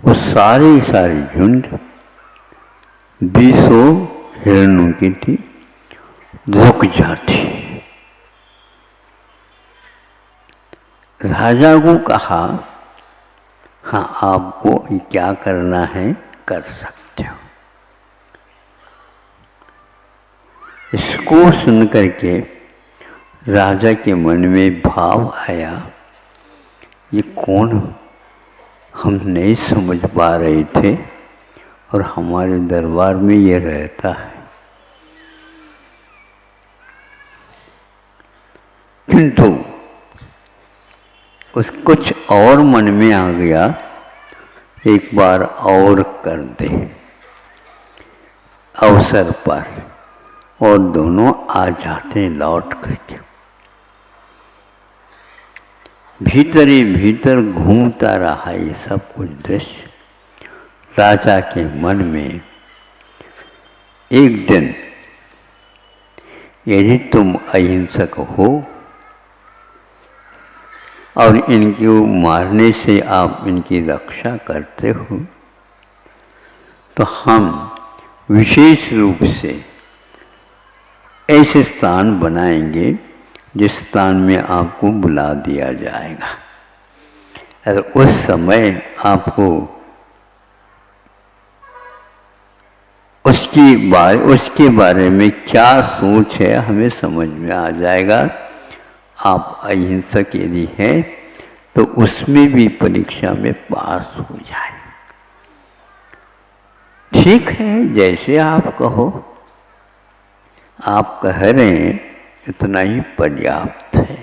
वो सारी झुंड 20 हिरणों की थी, रुक जाती। राजा को कहा, हाँ आपको क्या करना है कर सकते हो। इसको सुन करके राजा के मन में भाव आया, ये कौन हम नहीं समझ पा रहे थे और हमारे दरबार में ये रहता है। किंतु उस कुछ और मन में आ गया, एक बार और कर दे अवसर पर, और दोनों आ जाते लौट करके। भीतर ही भीतर घूमता रहा ये सब कुछ दृश्य राजा के मन में। एक दिन, यदि तुम अहिंसक हो और इनको मारने से आप इनकी रक्षा करते हो, तो हम विशेष रूप से ऐसे स्थान बनाएंगे जिस स्थान में आपको बुला दिया जाएगा। और उस समय आपको उसके बारे में क्या सोच है हमें समझ में आ जाएगा। आप अहिंसक यदि हैं तो उसमें भी परीक्षा में पास हो जाए। ठीक है, जैसे आप कहो, आप कह रहे हैं इतना ही पर्याप्त है।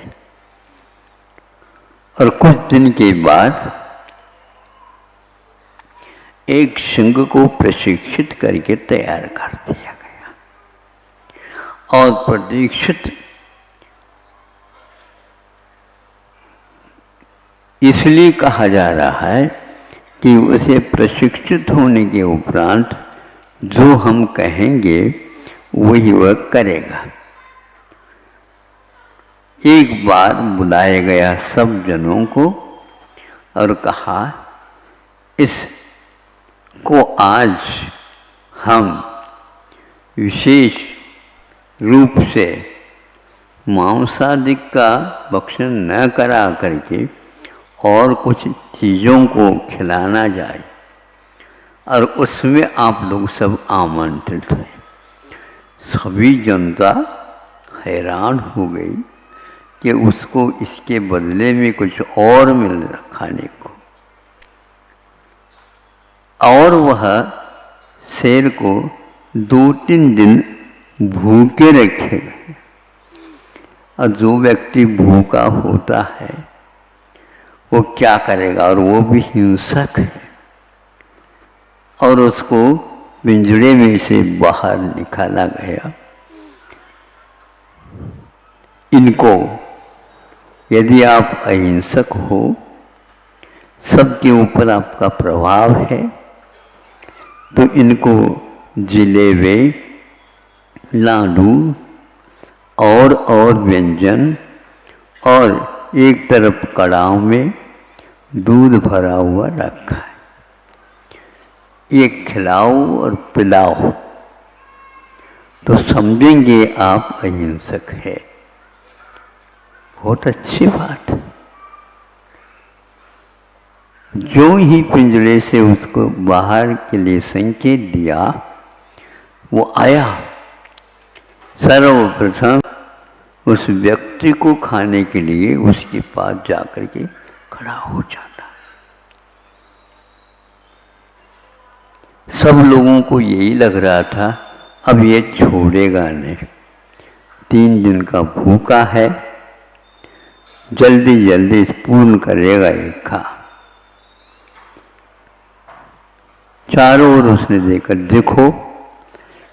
और कुछ दिन के बाद एक सिंह को प्रशिक्षित करके तैयार कर दिया गया, और प्रशिक्षित इसलिए कहा जा रहा है कि उसे प्रशिक्षित होने के उपरांत जो हम कहेंगे वही वह करेगा। एक बार बुलाया गया सब जनों को और कहा, इसको आज हम विशेष रूप से मांसादिक का भक्षण न करा करके और कुछ चीज़ों को खिलाना जाए, और उसमें आप लोग सब आमंत्रित हैं। सभी जनता हैरान हो गई कि उसको इसके बदले में कुछ और मिल रहा खाने को, और वह शेर को 2-3 दिन भूखे रखे गए। और जो व्यक्ति भूखा होता है वो क्या करेगा, और वो भी हिंसक है, और उसको पिंजरे में से बाहर निकाला गया। इनको यदि आप अहिंसक हो, सबके ऊपर आपका प्रभाव है, तो इनको जिलेबे, लाडू और व्यंजन, और एक तरफ कड़ाह में दूध भरा हुआ रखा है, ये खिलाओ और पिलाओ, तो समझेंगे आप अहिंसक है। बहुत अच्छी बात। जो ही पिंजरे से उसको बाहर के लिए संकेत दिया, वो आया, सर्वप्रथम उस व्यक्ति को खाने के लिए उसके पास जाकर के खड़ा हो जाता। सब लोगों को यही लग रहा था अब ये छोड़ेगा नहीं, 3 दिन का भूखा है, जल्दी जल्दी पूर्ण करेगा ये खा। चारों ओर उसने देखा, देखो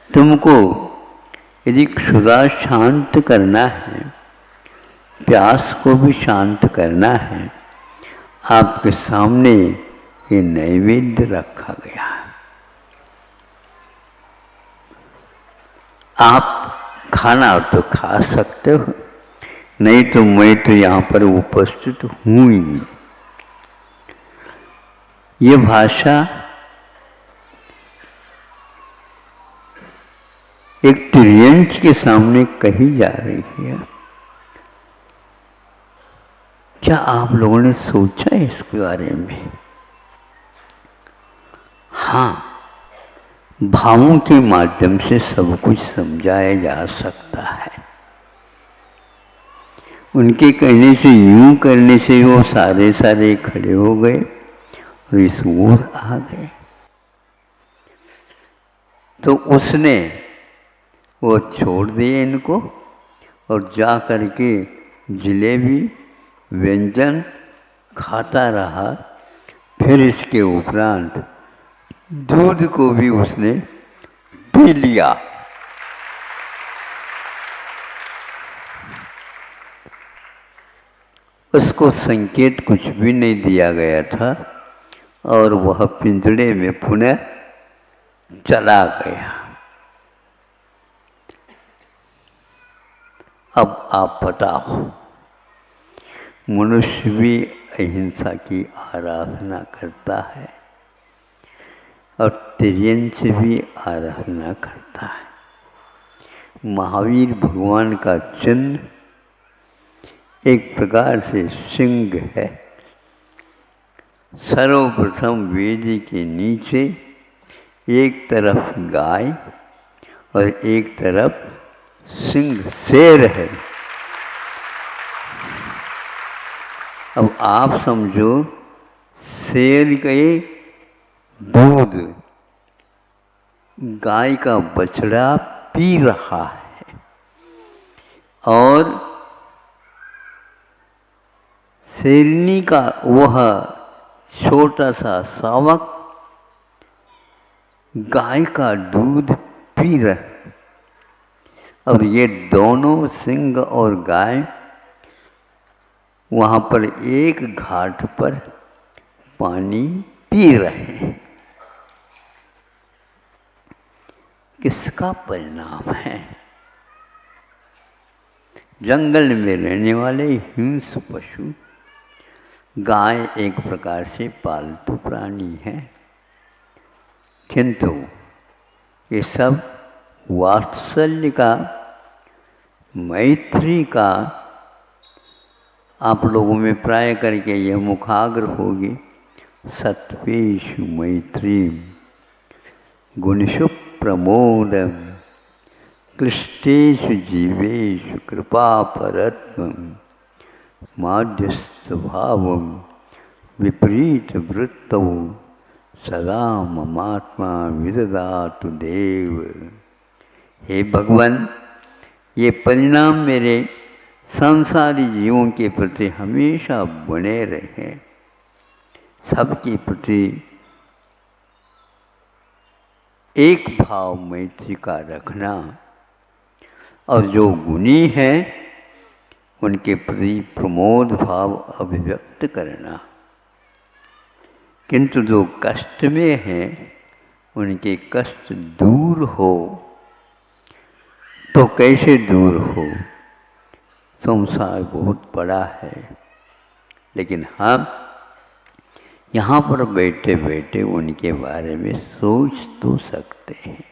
तुमको यदि क्षुधा शांत करना है, प्यास को भी शांत करना है, आपके सामने ये नैवेद्य रखा गया है। आप खाना तो खा सकते हो, नहीं तो मैं तो यहाँ पर उपस्थित हूँ ही। ये भाषा एक त्रियंच के सामने कही जा रही है। क्या आप लोगों ने सोचा है इसके बारे में? हाँ, भावों के माध्यम से सब कुछ समझाया जा सकता है। उनके कहने से, यूं करने से वो सारे खड़े हो गए और इस ओर आ गए। तो उसने वो छोड़ दिए इनको और जा करके जलेबी व्यंजन खाता रहा। फिर इसके उपरांत दूध को भी उसने पी लिया। उसको संकेत कुछ भी नहीं दिया गया था और वह पिंजड़े में पुनः चला गया। अब आप बताओ, मनुष्य भी अहिंसा की आराधना करता है और तिर्यंच भी आराधना करता है। महावीर भगवान का चिन्ह एक प्रकार से सिंह है। सर्वप्रथम वेद के नीचे एक तरफ गाय और एक तरफ सिंह शेर है। अब आप समझो, शेर के दूध गाय का बछड़ा पी रहा है और शेरनी का वह छोटा सा शावक गाय का दूध पी रहे। और ये दोनों सिंह और गाय वहाँ पर एक घाट पर पानी पी रहे हैं। किसका परिणाम है? जंगल में रहने वाले हिंस्र पशु, गाय एक प्रकार से पालतू प्राणी है, किंतु ये सब वात्सल्य का, मैत्री का, आप लोगों में प्राय करके यह मुखाग्र होगी, सत्वेषु मैत्री गुणेषु प्रमोदम क्लिष्टेषु जीवेषु कृपापरत्वं माध्यस्थभावं विपरीत वृत्तौ सदा ममात्मा विदधातु देव। हे भगवान, ये परिणाम मेरे संसारी जीवों के प्रति हमेशा बने रहे। सबके प्रति एक भाव मैत्री का रखना और जो गुणी है उनके प्रति प्रमोद भाव अभिव्यक्त करना, किंतु जो कष्ट में हैं उनके कष्ट दूर हो। तो कैसे दूर हो? संसार बहुत बड़ा है, लेकिन हम यहाँ पर बैठे बैठे उनके बारे में सोच तो सकते हैं।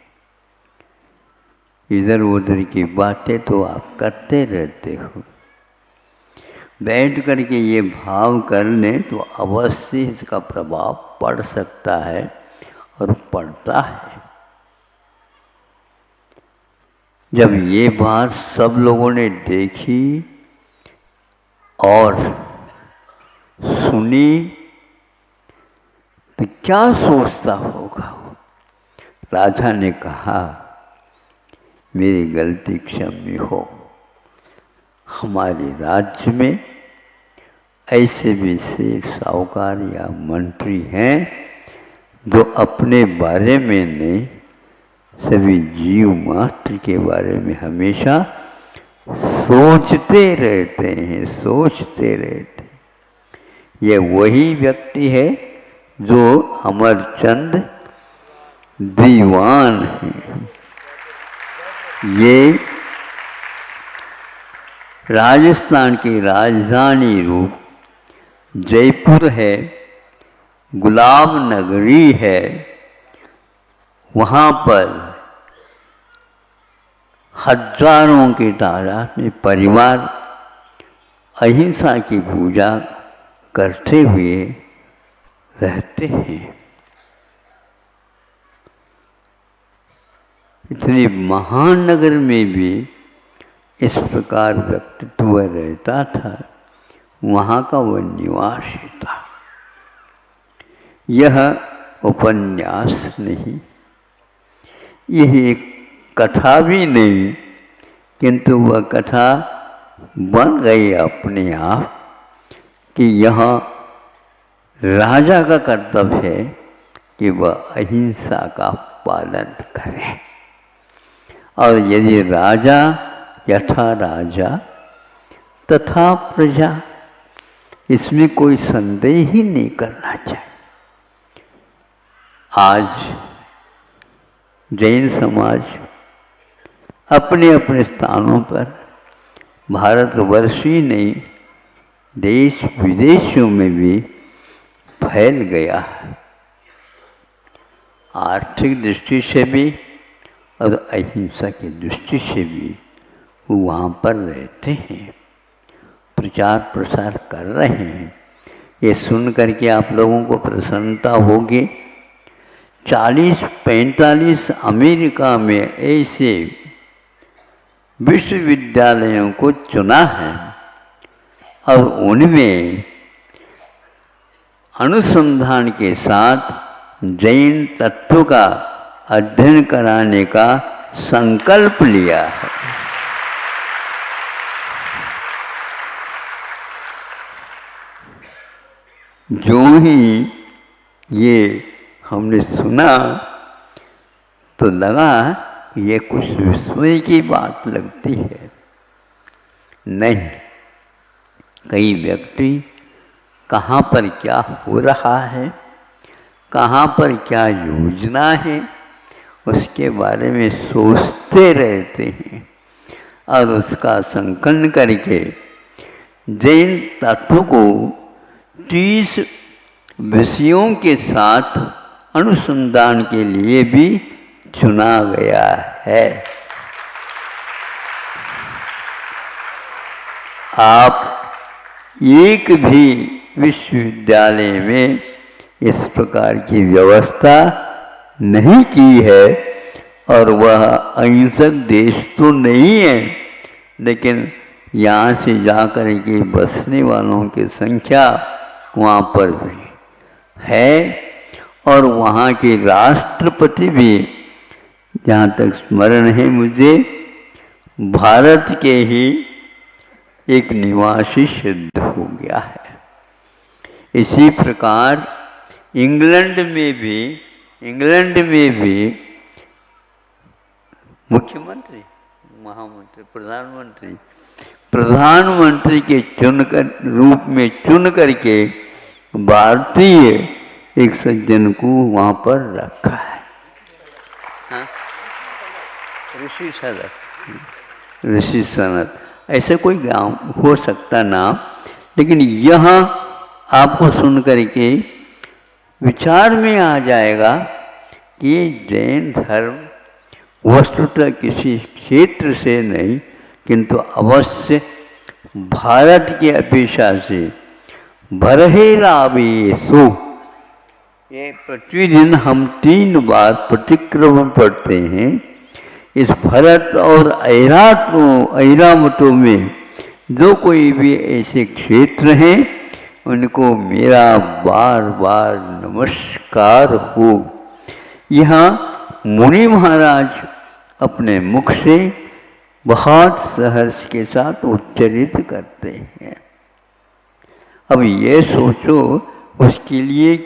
इधर उधर की बातें तो आप करते रहते हो, बैठ करके ये भाव कर लें तो अवश्य इसका प्रभाव पड़ सकता है और पड़ता है। जब ये बात सब लोगों ने देखी और सुनी तो क्या सोचता होगा? राजा ने कहा, मेरी गलती क्षम्य हो। हमारे राज्य में ऐसे भी सेठ साहूकार या मंत्री हैं जो अपने बारे में नहीं, सभी जीव मात्र के बारे में हमेशा सोचते रहते हैं, सोचते रहते हैं। ये वही व्यक्ति है जो अमरचंद दीवान है। ये राजस्थान की राजधानी रूप जयपुर है, गुलाब नगरी है, वहाँ पर हजारों की तादाद में परिवार अहिंसा की पूजा करते हुए रहते हैं। इतने महान नगर में भी इस प्रकार व्यक्तित्व रहता था, वहाँ का वह निवास था। यह उपन्यास नहीं, यह एक कथा भी नहीं, किंतु वह कथा बन गई अपने आप कि यह राजा का कर्तव्य है कि वह अहिंसा का पालन करे। और यदि राजा यथा राजा तथा प्रजा, इसमें कोई संदेह ही नहीं करना चाहिए। आज जैन समाज अपने अपने स्थानों पर भारतवर्ष ही नहीं, देश विदेशों में भी फैल गया है। आर्थिक दृष्टि से भी और अहिंसा की दृष्टि से भी वो वहाँ पर रहते हैं, प्रचार प्रसार कर रहे हैं। ये सुन करके आप लोगों को प्रसन्नता होगी। 40-45 अमेरिका में ऐसे विश्वविद्यालयों को चुना है और उनमें अनुसंधान के साथ जैन तत्व का अध्ययन कराने का संकल्प लिया है। जो ही ये हमने सुना तो लगा ये कुछ विस्मय की बात लगती है। नहीं, कई व्यक्ति कहाँ पर क्या हो रहा है, कहाँ पर क्या योजना है, उसके बारे में सोचते रहते हैं और उसका संकलन करके जैन तत्व को 30 विषयों के साथ अनुसंधान के लिए भी चुना गया है। आप एक भी विश्वविद्यालय में इस प्रकार की व्यवस्था नहीं की है और वह अहिंसक देश तो नहीं है, लेकिन यहाँ से जाकर के बसने वालों की संख्या वहाँ पर भी है और वहाँ के राष्ट्रपति भी, जहाँ तक स्मरण है मुझे, भारत के ही एक निवासी सिद्ध हो गया है। इसी प्रकार इंग्लैंड में भी मुख्यमंत्री, महामंत्री, प्रधानमंत्री के रूप में चुन करके भारतीय एक सज्जन को वहाँ पर रखा है। हाँ? ऋषि सनत ऐसे कोई गांव हो सकता नाम, लेकिन यहाँ आपको सुन करके विचार में आ जाएगा कि जैन धर्म वस्तुतः किसी क्षेत्र से नहीं, किंतु अवश्य भारत की अपेक्षा से बरहेरावेशो, ये प्रतिदिन हम 3 बार प्रतिक्रमण पढ़ते हैं। इस भरत और ऐरावतों में जो कोई भी ऐसे क्षेत्र हैं, उनको मेरा बार बार नमस्कार हो। यहाँ मुनि महाराज अपने मुख से बहुत सहर्ष के साथ उच्चरित करते हैं। अब ये सोचो उसके लिए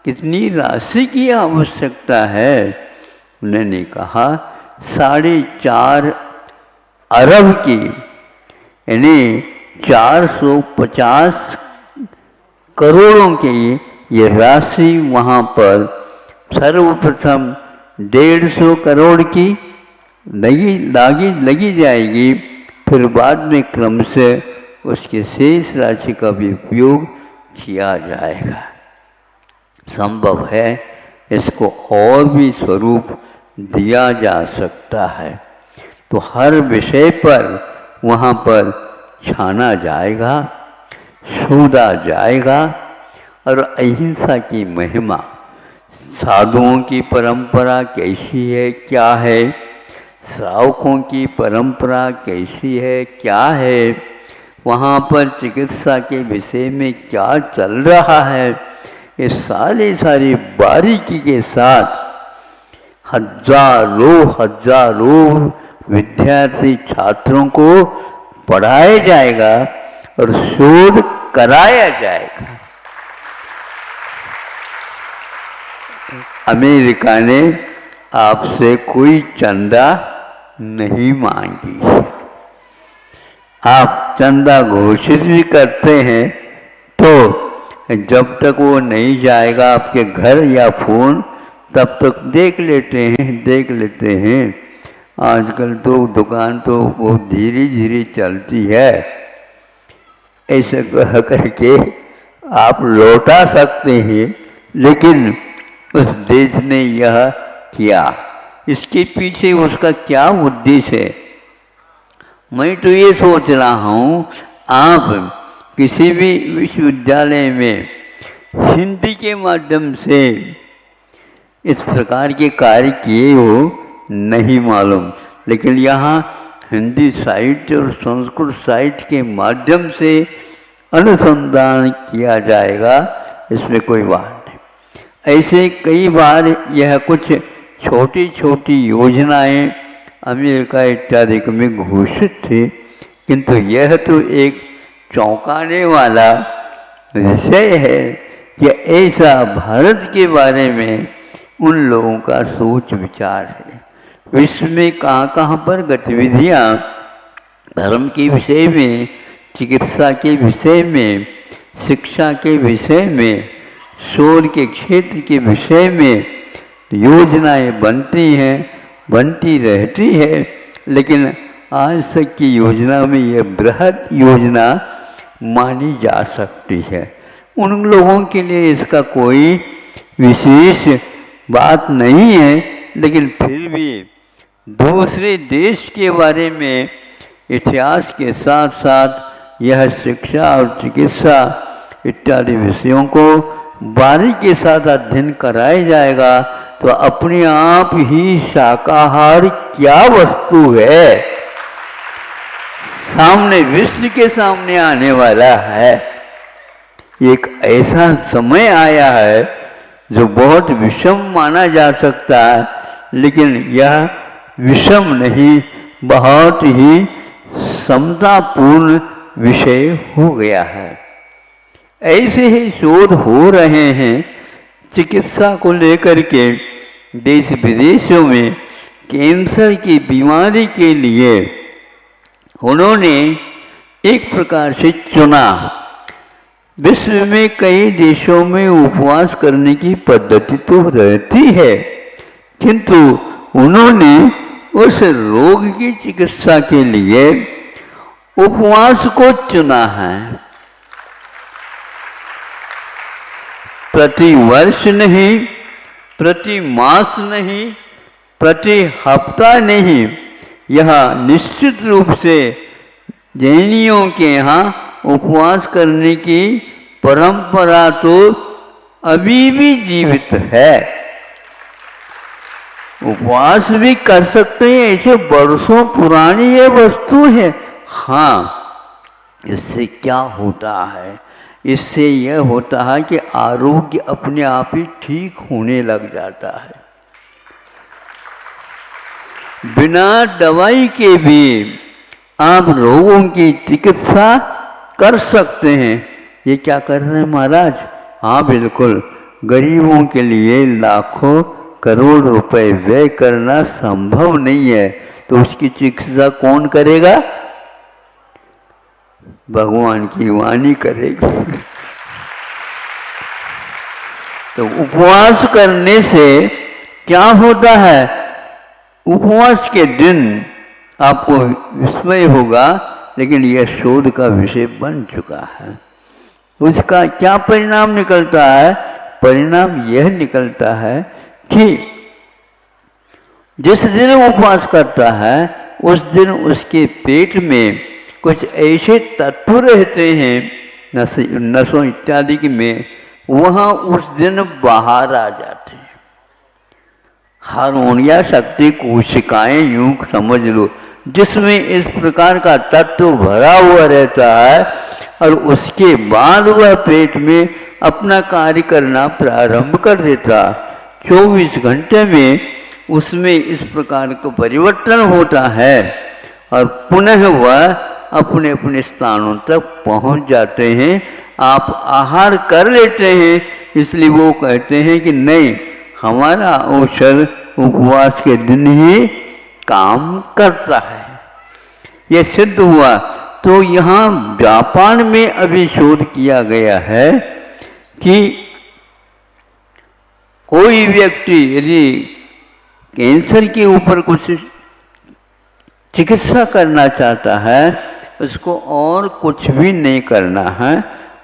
कितनी राशि की आवश्यकता है। उन्होंने कहा 4.5 अरब की, यानी 450 करोड़ों की ये राशि वहाँ पर सर्वप्रथम 150 करोड़ की लगी जाएगी, फिर बाद में क्रम से उसके शेष राशि का भी उपयोग किया जाएगा। संभव है, इसको और भी स्वरूप दिया जा सकता है। तो हर विषय पर वहाँ पर छाना जाएगा, शोधा जाएगा। और अहिंसा की महिमा, साधुओं की परंपरा कैसी है, क्या है, श्रावकों की परंपरा कैसी है, क्या है, वहाँ पर चिकित्सा के विषय में क्या चल रहा है, ये सारी बारीकी के साथ हजारों विद्यार्थी छात्रों को पढ़ाया जाएगा और शोध कराया जाएगा। अमेरिका ने आपसे कोई चंदा नहीं मांगी। आप चंदा घोषित भी करते हैं तो जब तक वो नहीं जाएगा आपके घर या फोन, तब तक देख लेते हैं। आजकल तो दुकान तो वो धीरे धीरे चलती है, ऐसे कह करके आप लौटा सकते हैं। लेकिन उस देश ने यह किया, इसके पीछे उसका क्या उद्देश्य है? मैं तो ये सोच रहा हूँ, आप किसी भी विश्वविद्यालय में हिंदी के माध्यम से इस प्रकार के कार्य किए हो नहीं मालूम, लेकिन यहाँ हिंदी साहित्य और संस्कृत साहित्य के माध्यम से अनुसंधान किया जाएगा, इसमें कोई बात नहीं। ऐसे कई बार यह कुछ छोटी छोटी योजनाएं अमेरिका इत्यादि में घोषित थी, किंतु यह तो एक चौंकाने वाला विषय है कि ऐसा भारत के बारे में उन लोगों का सोच विचार है। विश्व में कहाँ पर गतिविधियाँ धर्म के विषय में, चिकित्सा के विषय में, शिक्षा के विषय में, शोध के क्षेत्र के विषय में योजनाएं बनती हैं, बनती रहती है, लेकिन आज तक की योजना में यह बृहद योजना मानी जा सकती है। उन लोगों के लिए इसका कोई विशेष बात नहीं है, लेकिन फिर भी दूसरे देश के बारे में इतिहास के साथ साथ यह शिक्षा और चिकित्सा इत्यादि विषयों को बारीकी के साथ अध्ययन कराया जाएगा, तो अपने आप ही शाकाहार क्या वस्तु है सामने, विश्व के सामने आने वाला है। एक ऐसा समय आया है जो बहुत विषम माना जा सकता है, लेकिन यह विषम नहीं, बहुत ही समतापूर्ण विषय हो गया है। ऐसे ही शोध हो रहे हैं चिकित्सा को लेकर के देश विदेशों में। कैंसर की बीमारी के लिए उन्होंने एक प्रकार से चुना। विश्व में कई देशों में उपवास करने की पद्धति तो रहती है, किंतु उन्होंने उस रोग की चिकित्सा के लिए उपवास को चुना है। प्रति वर्ष नहीं, प्रति मास नहीं, प्रति हफ्ता नहीं, यह निश्चित रूप से जैनियों के यहाँ उपवास करने की परंपरा तो अभी भी जीवित है। उपवास भी कर सकते हैं, ऐसे वर्षों पुरानी ये वस्तु है। हाँ, इससे क्या होता है? इससे यह होता है कि आरोग्य अपने आप ही ठीक होने लग जाता है। बिना दवाई के भी आप रोगों की चिकित्सा कर सकते हैं। ये क्या कर रहे हैं महाराज? हाँ बिल्कुल, गरीबों के लिए लाखों करोड़ रुपए व्यय करना संभव नहीं है, तो उसकी चिकित्सा कौन करेगा? भगवान की वाणी करेगी। तो उपवास करने से क्या होता है? उपवास के दिन आपको विस्मय होगा, लेकिन यह शोध का विषय बन चुका है। उसका क्या परिणाम निकलता है? परिणाम यह निकलता है कि जिस दिन उपवास करता है उस दिन उसके पेट में कुछ ऐसे तत्व रहते हैं नसों इत्यादि में, वह उस दिन बाहर आ जाते हैं। हार्मोनिया शक्ति कोशिकाएं यूं समझ लो, जिसमें इस प्रकार का तत्व भरा हुआ रहता है और उसके बाद वह पेट में अपना कार्य करना प्रारंभ कर देता। 24 घंटे में उसमें इस प्रकार का परिवर्तन होता है और पुनः वह अपने अपने स्थानों तक पहुंच जाते हैं। आप आहार कर लेते हैं, इसलिए वो कहते हैं कि नहीं, हमारा औषध उपवास के दिन ही काम करता है। यह सिद्ध हुआ। तो यहाँ जापान में अभी शोध किया गया है कि कोई व्यक्ति यदि कैंसर के ऊपर कुछ चिकित्सा करना चाहता है, उसको और कुछ भी नहीं करना है,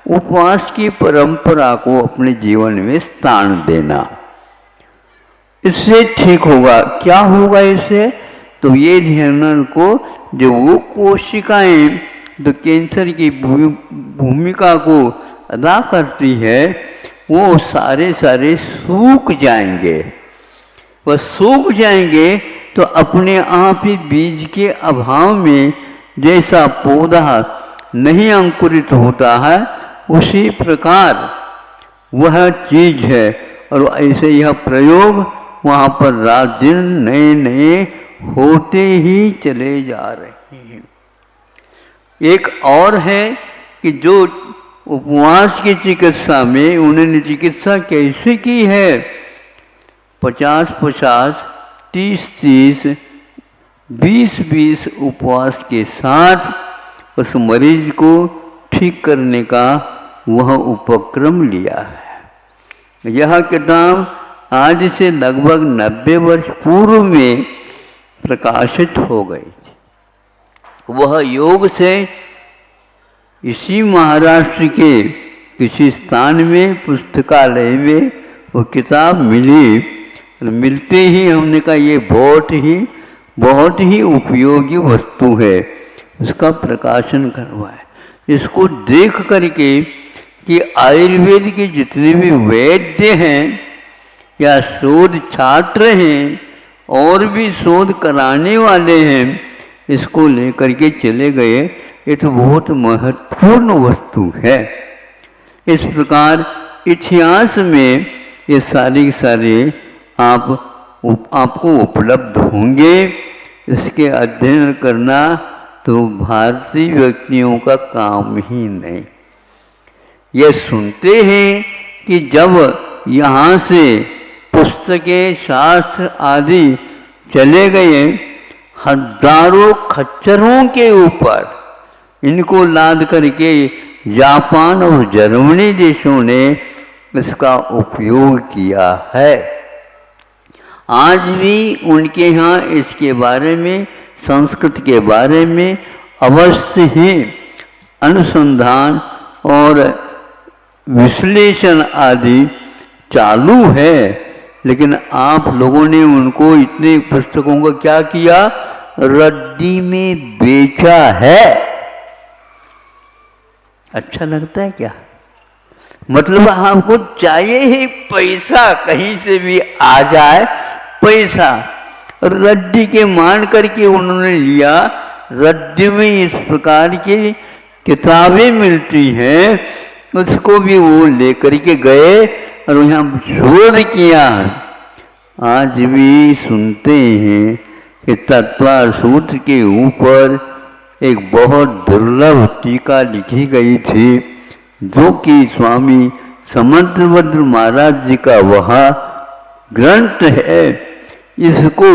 उपवास की परंपरा को अपने जीवन में स्थान देना, इससे ठीक होगा। क्या होगा इससे? तो ये ध्यान को, जो वो कोशिकाएं जो कैंसर की भूमिका को अदा करती है, वो सारे सूख जाएंगे। वह सूख जाएंगे तो अपने आप ही बीज के अभाव में जैसा पौधा नहीं अंकुरित होता है, उसी प्रकार वह चीज है। और ऐसे यह प्रयोग वहाँ पर रात दिन नए नए होते ही चले जा रहे हैं। एक और है कि जो उपवास की चिकित्सा में उन्होंने चिकित्सा कैसे की है, 50-50, 30-30, 20-20 उपवास के साथ उस मरीज को ठीक करने का वह उपक्रम लिया है। यह किताब आज से लगभग 90 वर्ष पूर्व में प्रकाशित हो गई थी। वह योग से इसी महाराष्ट्र के किसी स्थान में पुस्तकालय में वो किताब मिली। मिलते ही हमने कहा ये बहुत ही उपयोगी वस्तु है, इसका प्रकाशन करवाए। इसको देख करके कि आयुर्वेद के जितने भी वैद्य हैं या शोध छात्र हैं और भी शोध कराने वाले हैं, इसको लेकर के चले गए। ये तो बहुत महत्वपूर्ण वस्तु है। इस प्रकार इतिहास में ये सारे आपको उपलब्ध होंगे। इसके अध्ययन करना तो भारतीय व्यक्तियों का काम ही नहीं। ये सुनते हैं कि जब यहाँ से पुस्तकें शास्त्र आदि चले गए, हजारों खच्चरों के ऊपर इनको लाद करके जापान और जर्मनी देशों ने इसका उपयोग किया है। आज भी उनके यहाँ इसके बारे में, संस्कृत के बारे में अवश्य ही अनुसंधान और विश्लेषण आदि चालू है। लेकिन आप लोगों ने उनको इतने पुस्तकों को क्या किया, रद्दी में बेचा है। अच्छा लगता है क्या? मतलब आपको चाहिए ही पैसा, कहीं से भी आ जाए पैसा। रद्दी के मान करके उन्होंने लिया। रद्दी में इस प्रकार की किताबें मिलती हैं, उसको भी वो लेकर के गए और यहाँ शोध किया। आज भी सुनते हैं कि तत्वार सूत्र के ऊपर एक बहुत दुर्लभ टीका लिखी गई थी, जो कि स्वामी समंतभद्र महाराज जी का वह ग्रंथ है। इसको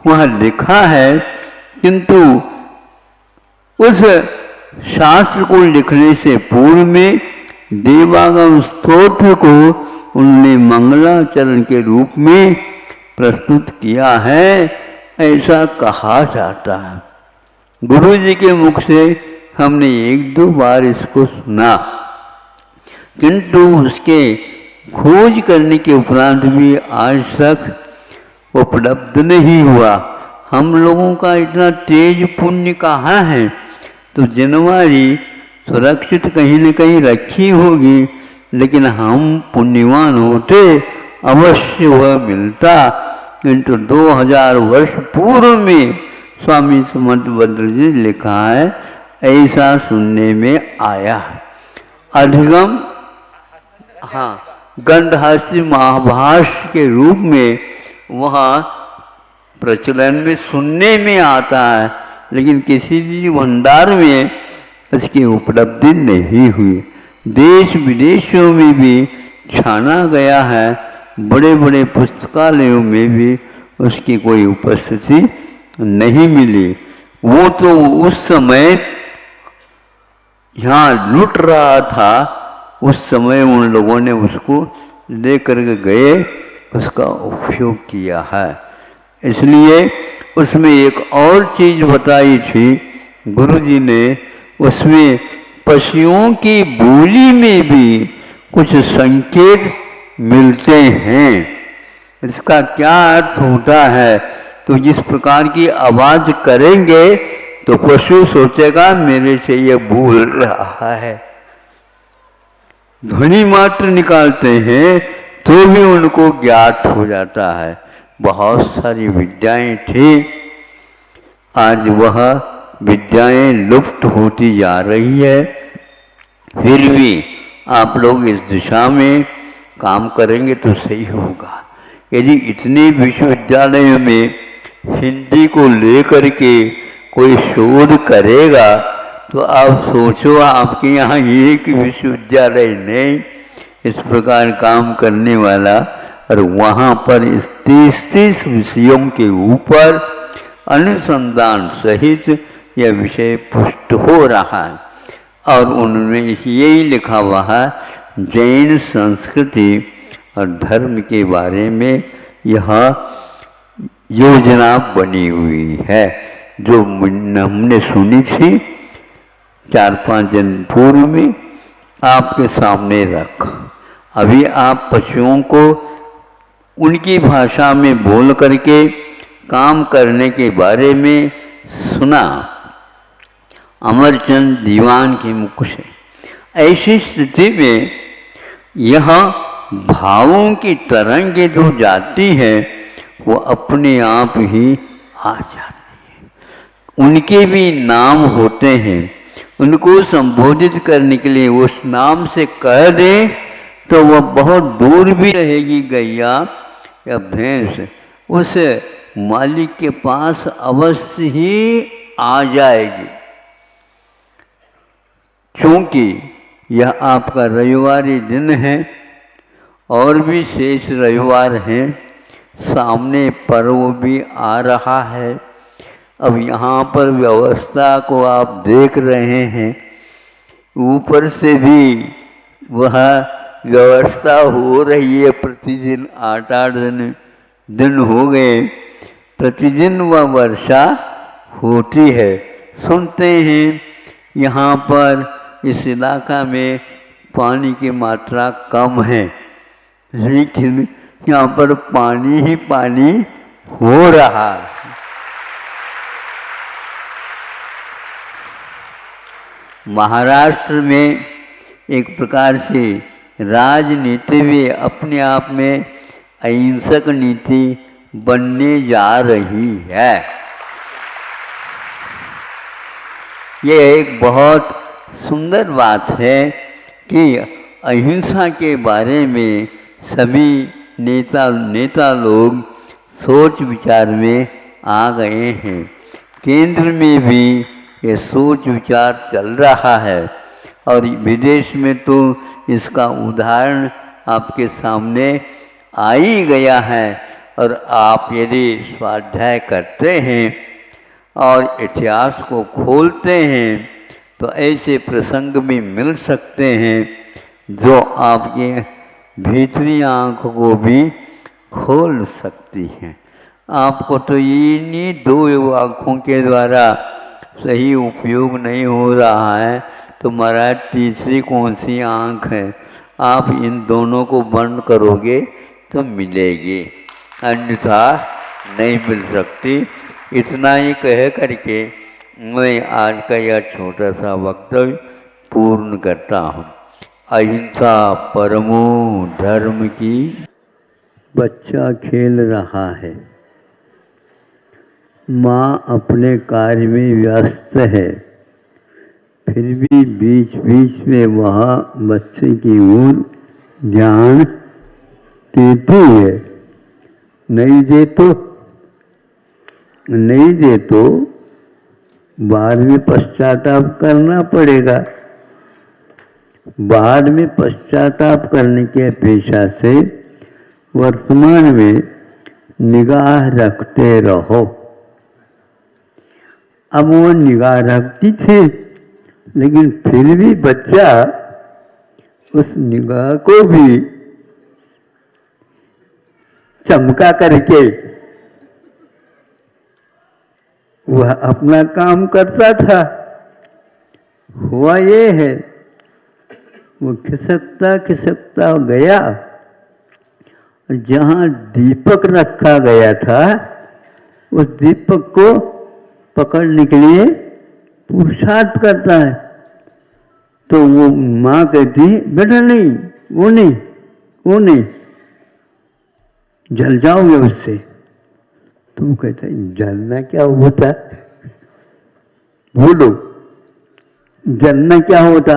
वहाँ लिखा है, किंतु उस शास्त्र को लिखने से पूर्व में देवागम स्तोत्र को उन्होंने मंगलाचरण के रूप में प्रस्तुत किया है, ऐसा कहा जाता है। गुरु जी के मुख से हमने 1-2 बार इसको सुना, किंतु उसके खोज करने के उपरांत भी आज तक उपलब्ध नहीं हुआ। हम लोगों का इतना तेज पुण्य कहाँ है, तो जनवरी सुरक्षित कहीं न कहीं रखी होगी, लेकिन हम पुण्यवान होते अवश्य वह मिलता। किंतु 2000 वर्ष पूर्व में स्वामी समर्थ भद्र जी ने लिखा है, ऐसा सुनने में आया। अधिगम, हाँ, गंधहास्य महाभाष्य के रूप में वहाँ प्रचलन में सुनने में आता है, लेकिन किसी भी भंडार में इसकी उपलब्धि नहीं हुई। देश विदेशों में भी छाना गया है, बड़े बड़े पुस्तकालयों में भी उसकी कोई उपस्थिति नहीं मिली। वो तो उस समय यहाँ लुट रहा था, उस समय उन लोगों ने उसको लेकर के गए, उसका उपयोग किया है। इसलिए उसमें एक और चीज़ बताई थी गुरुजी ने, उसमें पशुओं की बोली में भी कुछ संकेत मिलते हैं। इसका क्या अर्थ होता है, तो जिस प्रकार की आवाज़ करेंगे तो पशु सोचेगा मेरे से ये बोल रहा है। ध्वनि मात्र निकालते हैं तो भी उनको ज्ञात हो जाता है। बहुत सारी विद्याएं थी, आज वह विद्याएं लुप्त होती जा रही है। फिर भी आप लोग इस दिशा में काम करेंगे तो सही होगा। यदि इतने विश्वविद्यालयों में हिंदी को लेकर के कोई शोध करेगा तो आप सोचो, आपके यहाँ एक विश्वविद्यालय नहीं इस प्रकार काम करने वाला, और वहाँ पर इस 30 विषयों के ऊपर अनुसंधान सहित यह विषय पुष्ट हो रहा है। और उनमें यही लिखा हुआ है, जैन संस्कृति और धर्म के बारे में यह योजना बनी हुई है, जो हमने सुनी थी 4-5 दिन पूर्व में, आपके सामने रख। अभी आप पशुओं को उनकी भाषा में बोल करके काम करने के बारे में सुना अमरचंद दीवान के मुख से। ऐसी स्थिति में यह भावों की तरंगें जो जाती है वो अपने आप ही आ जाती है। उनके भी नाम होते हैं, उनको संबोधित करने के लिए उस नाम से कह दें तो वह बहुत दूर भी रहेगी गैया या भैंस, उस मालिक के पास अवश्य ही आ जाएगी। क्योंकि यह आपका रविवारी दिन है और भी शेष रविवार हैं, सामने पर्व भी आ रहा है। अब यहाँ पर व्यवस्था को आप देख रहे हैं, ऊपर से भी वह व्यवस्था हो रही है। प्रतिदिन 8-8 दिन हो गए, प्रतिदिन वह वर्षा होती है। सुनते हैं यहाँ पर इस इलाका में पानी की मात्रा कम है, लेकिन यहाँ पर पानी ही पानी हो रहा है। महाराष्ट्र में एक प्रकार से राजनीति भी अपने आप में अहिंसक नीति बनने जा रही है। ये एक बहुत सुंदर बात है कि अहिंसा के बारे में सभी नेता लोग सोच विचार में आ गए हैं। केंद्र में भी ये सोच विचार चल रहा है और विदेश में तो इसका उदाहरण आपके सामने आ ही गया है। और आप यदि स्वाध्याय करते हैं और इतिहास को खोलते हैं तो ऐसे प्रसंग भी मिल सकते हैं जो आपके भीतरी आँख को भी खोल सकती हैं। आपको तो इन्हीं 2 आँखों के द्वारा सही उपयोग नहीं हो रहा है, तो महाराज तीसरी कौन सी आँख है? आप इन दोनों को बंद करोगे तो मिलेगी, अन्यथा नहीं मिल सकती। इतना ही कह करके मैं आज का यह छोटा सा वक्तव्य पूर्ण करता हूँ। अहिंसा परमो धर्म की। बच्चा खेल रहा है, माँ अपने कार्य में व्यस्त है, फिर भी बीच बीच में वह बच्चे की ओर ध्यान देती है। नहीं दे तो बाद में पश्चाताप करना पड़ेगा। बाद में पश्चाताप करने की अपेक्षा से वर्तमान में निगाह रखते रहो। अब वो निगाह रखती थी, लेकिन फिर भी बच्चा उस निगाह को भी चमका करके वह अपना काम करता था। हुआ ये है, वो खिसकता खिसकता गया, जहाँ दीपक रखा गया था उस दीपक को पकड़ने के लिए पुरुषार्थ करता है। तो वो माँ कहती बेटा नहीं, वो नहीं, जल जाओगे उससे। तुम कहते जलना क्या होता? बोलो, जलना क्या होता?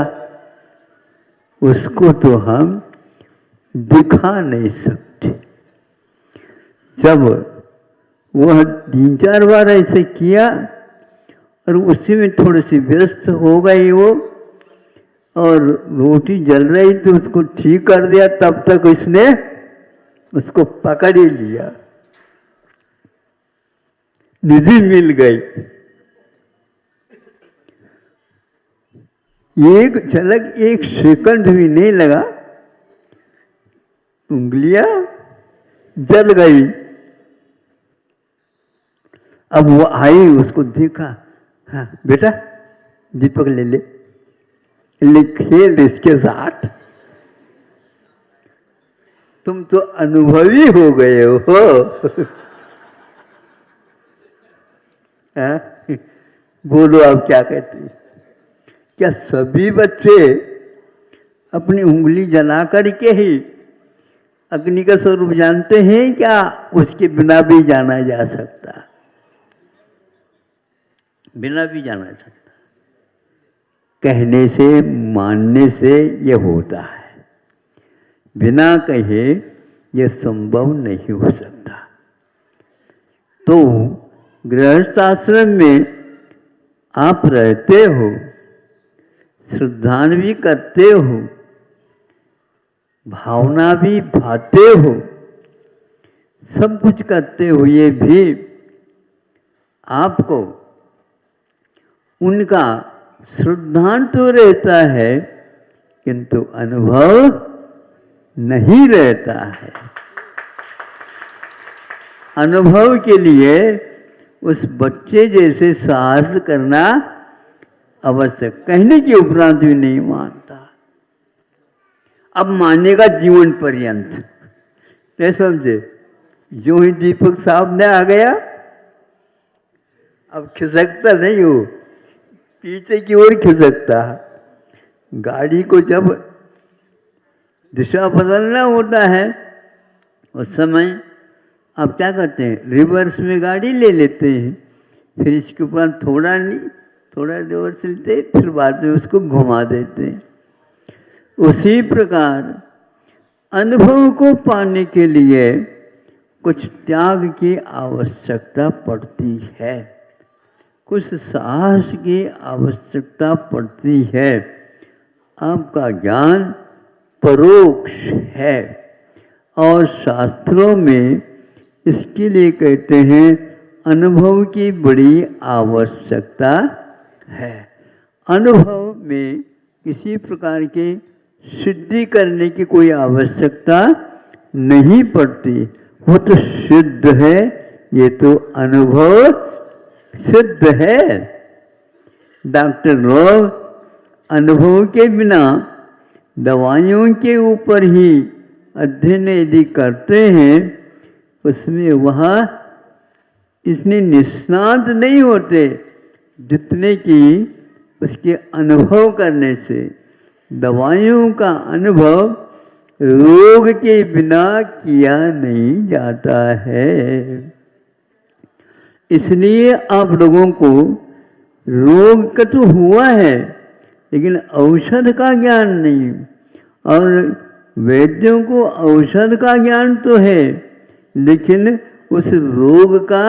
उसको तो हम दिखा नहीं सकते। जब वह 3-4 बार ऐसे किया और उसी में थोड़ी सी व्यस्त हो गई वो, और रोटी जल रही तो उसको ठीक कर दिया, तब तक इसने उसको पकड़ ही लिया, निधि मिल गई। एक झलक, एक सेकंड भी नहीं लगा, उंगलियां जल गई। अब वो आई, उसको देखा, हाँ बेटा दीपक ले खेल इसके साथ। तुम तो अनुभवी हो गए हो। बोलो आप क्या कहते हैं? क्या सभी बच्चे अपनी उंगली जला करके ही अग्नि का स्वरूप जानते हैं? क्या उसके बिना भी जाना जा सकता? बिना भी जाना सकता। कहने से, मानने से यह होता है, बिना कहे यह संभव नहीं हो सकता। तो गृहस्थ आश्रम में आप रहते हो, श्रद्धान भी करते हो, भावना भी भाते हो, सब कुछ करते हुए भी आपको उनका श्रद्धान तो रहता है, किंतु अनुभव नहीं रहता है। अनुभव के लिए उस बच्चे जैसे साहस करना आवश्यक। कहने के उपरांत भी नहीं मानता, अब मानेगा जीवन पर्यंत। नहीं समझे? जो ही दीपक सामने आ गया, अब खिसकता नहीं हो, पीछे की ओर खिसकता। गाड़ी को जब दिशा बदलना होता है उस समय आप क्या करते हैं? रिवर्स में गाड़ी ले लेते हैं, फिर इसके ऊपर थोड़ा रिवर्स लेते, फिर बाद में उसको घुमा देते हैं। उसी प्रकार अनुभव को पाने के लिए कुछ त्याग की आवश्यकता पड़ती है, कुछ साहस की आवश्यकता पड़ती है। आपका ज्ञान परोक्ष है और शास्त्रों में इसके लिए कहते हैं अनुभव की बड़ी आवश्यकता है। अनुभव में किसी प्रकार की सिद्धि करने की कोई आवश्यकता नहीं पड़ती, वो तो सिद्ध है, ये तो अनुभव सिद्ध है। डॉक्टर लोग अनुभव के बिना दवाइयों के ऊपर ही अध्ययन यदि करते हैं, उसमें वह इतने निष्णात नहीं होते जितने कि उसके अनुभव करने से। दवाइयों का अनुभव रोग के बिना किया नहीं जाता है। इसलिए आप लोगों को रोग का तो हुआ है, लेकिन औषध का ज्ञान नहीं। और वैद्यों को औषध का ज्ञान तो है, लेकिन उस रोग का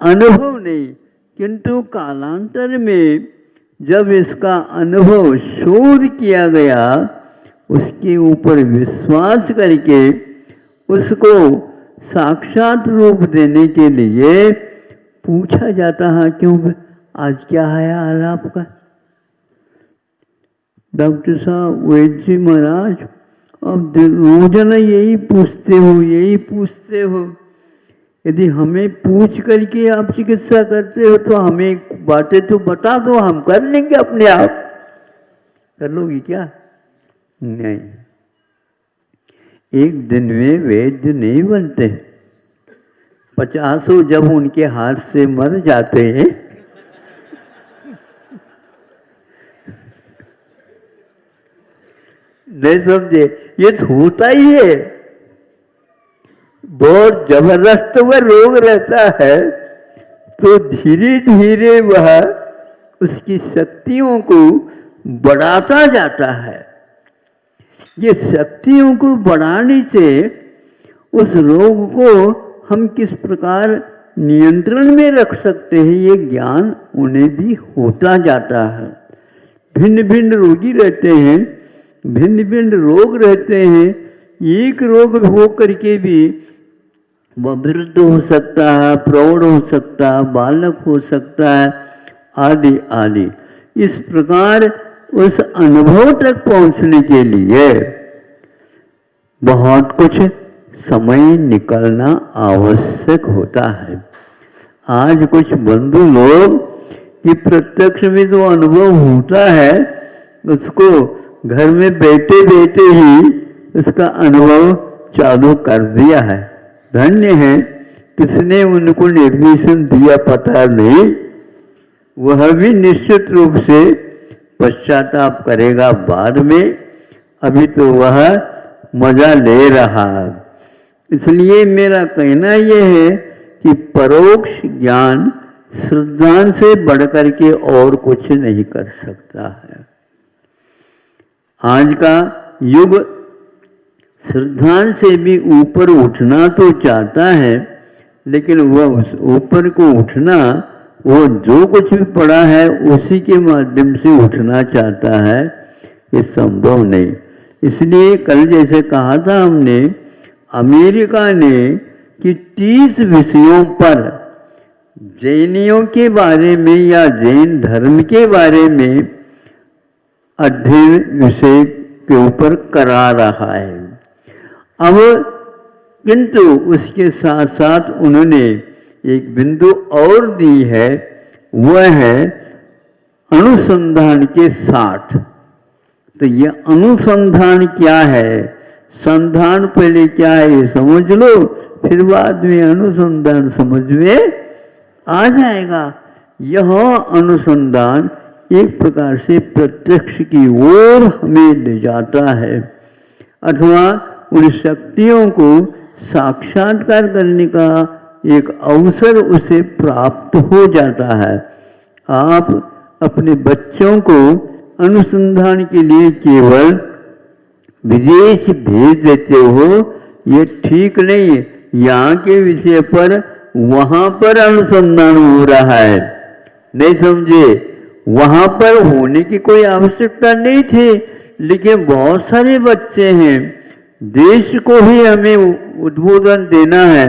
अनुभव नहीं। किंतु कालांतर में जब इसका अनुभव शोध किया गया, उसके ऊपर विश्वास करके उसको साक्षात रूप देने के लिए पूछा जाता है, क्यों आज क्या है हाल आपका? डॉक्टर साहब, वैद्य जी महाराज, अब रोजाना यही पूछते हो। यदि हमें पूछ करके आप चिकित्सा करते हो तो हमें बातें तो बता दो, हम कर लेंगे अपने आप। कर लोगी क्या? नहीं। एक दिन में वैद्य नहीं बनते। 50 जब उनके हाथ से मर जाते हैं नहीं समझे, ये तो होता ही है। बहुत जबरदस्त वह रोग रहता है तो धीरे धीरे वह उसकी शक्तियों को बढ़ाता जाता है। ये शक्तियों को बढ़ाने से उस रोग को हम किस प्रकार नियंत्रण में रख सकते हैं, ये ज्ञान उन्हें भी होता जाता है। भिन्न भिन्न रोगी रहते हैं, भिन्न भिन्न रोग रहते हैं। एक रोग हो करके भी वह वृद्ध हो सकता है, प्रौढ़ हो सकता है, बालक हो सकता है, आदि आदि। इस प्रकार उस अनुभव तक पहुंचने के लिए बहुत कुछ समय निकलना आवश्यक होता है। आज कुछ बंधु लोग कि प्रत्यक्ष में जो अनुभव होता है उसको घर में बैठे बैठे ही उसका अनुभव चालू कर दिया है। धन्य है, किसने उनको निर्देशन दिया पता नहीं। वह भी निश्चित रूप से पश्चाताप करेगा बाद में। अभी तो वह मजा ले रहा है। इसलिए मेरा कहना यह है कि परोक्ष ज्ञान श्रद्धा से बढ़कर के और कुछ नहीं कर सकता है। आज का युग श्रद्धा से भी ऊपर उठना तो चाहता है, लेकिन वह उस ऊपर को उठना, वो जो कुछ भी पड़ा है उसी के माध्यम से उठना चाहता है, ये संभव नहीं। इसलिए कल जैसे कहा था हमने, अमेरिका ने कि 30 विषयों पर जैनियों के बारे में या जैन धर्म के बारे में अध्ययन विषय के ऊपर करा रहा है। अब किंतु उसके साथ साथ उन्होंने एक बिंदु और दी है, वह है अनुसंधान के साथ। तो ये अनुसंधान क्या है, संधान पहले क्या है ये समझ लो, फिर बाद में अनुसंधान समझ में आ जाएगा। यह अनुसंधान एक प्रकार से प्रत्यक्ष की ओर हमें ले जाता है, अथवा उन शक्तियों को साक्षात्कार करने का एक अवसर उसे प्राप्त हो जाता है। आप अपने बच्चों को अनुसंधान के लिए केवल विदेश भेज देते हो, ये ठीक नहीं है। यहाँ के विषय पर वहाँ पर अनुसंधान हो रहा है, नहीं समझे। वहाँ पर होने की कोई आवश्यकता नहीं थी, लेकिन बहुत सारे बच्चे हैं, देश को ही हमें उद्बोधन देना है,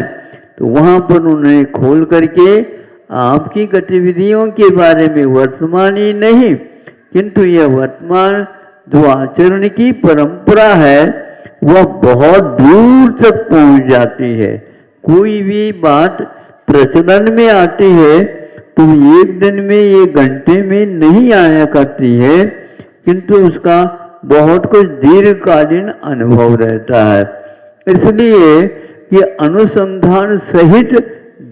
तो वहाँ पर उन्हें खोल करके आपकी गतिविधियों के बारे में वर्तमान ही नहीं, किंतु यह वर्तमान जो आचरण की परंपरा है वह बहुत दूर तक पहुँच जाती है। कोई भी बात प्रचलन में आती है तो एक दिन में, एक घंटे में नहीं आया करती है, किंतु उसका बहुत कुछ दीर्घकालीन अनुभव रहता है। इसलिए कि अनुसंधान सहित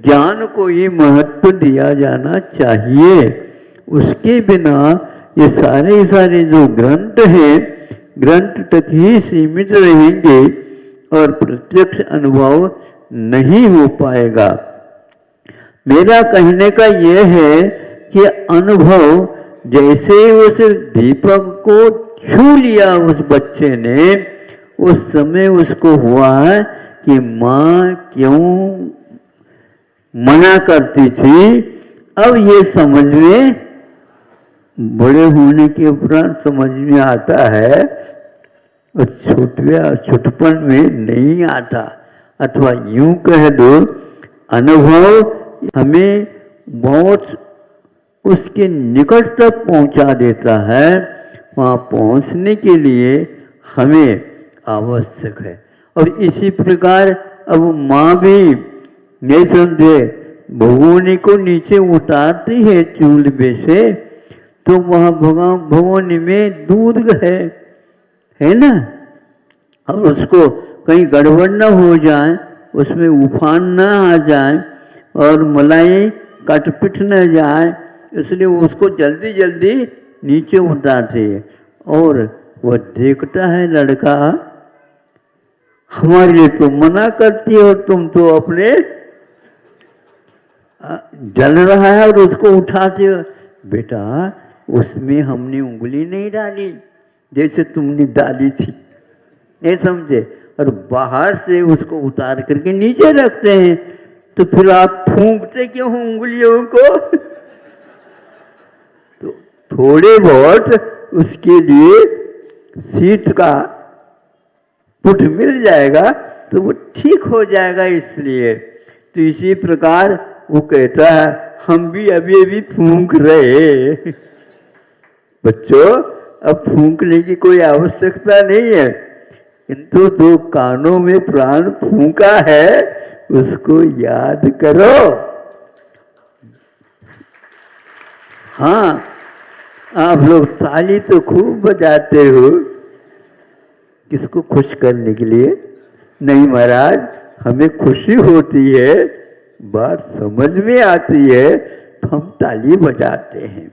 ज्ञान को ही महत्व दिया जाना चाहिए। उसके बिना ये सारे जो ग्रंथ हैं, ग्रंथ तक ही सीमित रहेंगे और प्रत्यक्ष अनुभव नहीं हो पाएगा। मेरा कहने का यह है कि अनुभव जैसे उस दीपक को छू लिया उस बच्चे ने, उस समय उसको हुआ कि माँ क्यों मना करती थी। अब ये समझ में, बड़े होने के उपरांत समझ में आता है, छुटपन में नहीं आता। अथवा यूं कह दो, अनुभव हमें बहुत उसके निकट तक पहुंचा देता है। वहाँ पहुंचने के लिए हमें आवश्यक है। और इसी प्रकार अब माँ भी नहीं समझे, भगोनी को नीचे उतारती है चूल्हे से, तो वहाँ भगोनी में दूध है ना, और उसको कहीं गड़बड़ न हो जाए, उसमें उफान न आ जाए और मलाई कटपिट न जाए, इसलिए उसको जल्दी जल्दी नीचे उतारते है। और वह देखता है लड़का, हमारे लिए तो मना करती है और तुम तो अपने जल रहा है और उसको उठाते हो। बेटा, उसमें हमने उंगली नहीं डाली जैसे तुमने डाली थी, नहीं समझे, और बाहर से उसको उतार करके नीचे रखते हैं। तो फिर आप फूंकते क्यों हो उंगलियों को? तो थोड़े बहुत उसके लिए शीत का पुट मिल जाएगा तो वो ठीक हो जाएगा। इसलिए तो इसी प्रकार वो कहता है, हम भी अभी अभी फूंक रहे। बच्चों, अब फूंकने की कोई आवश्यकता नहीं है, किंतु जो कानों में प्राण फूंका है उसको याद करो। हाँ, आप लोग ताली तो खूब बजाते हो, किसको खुश करने के लिए? नहीं महाराज, हमें खुशी होती है, बात समझ में आती है तो हम ताली बजाते हैं।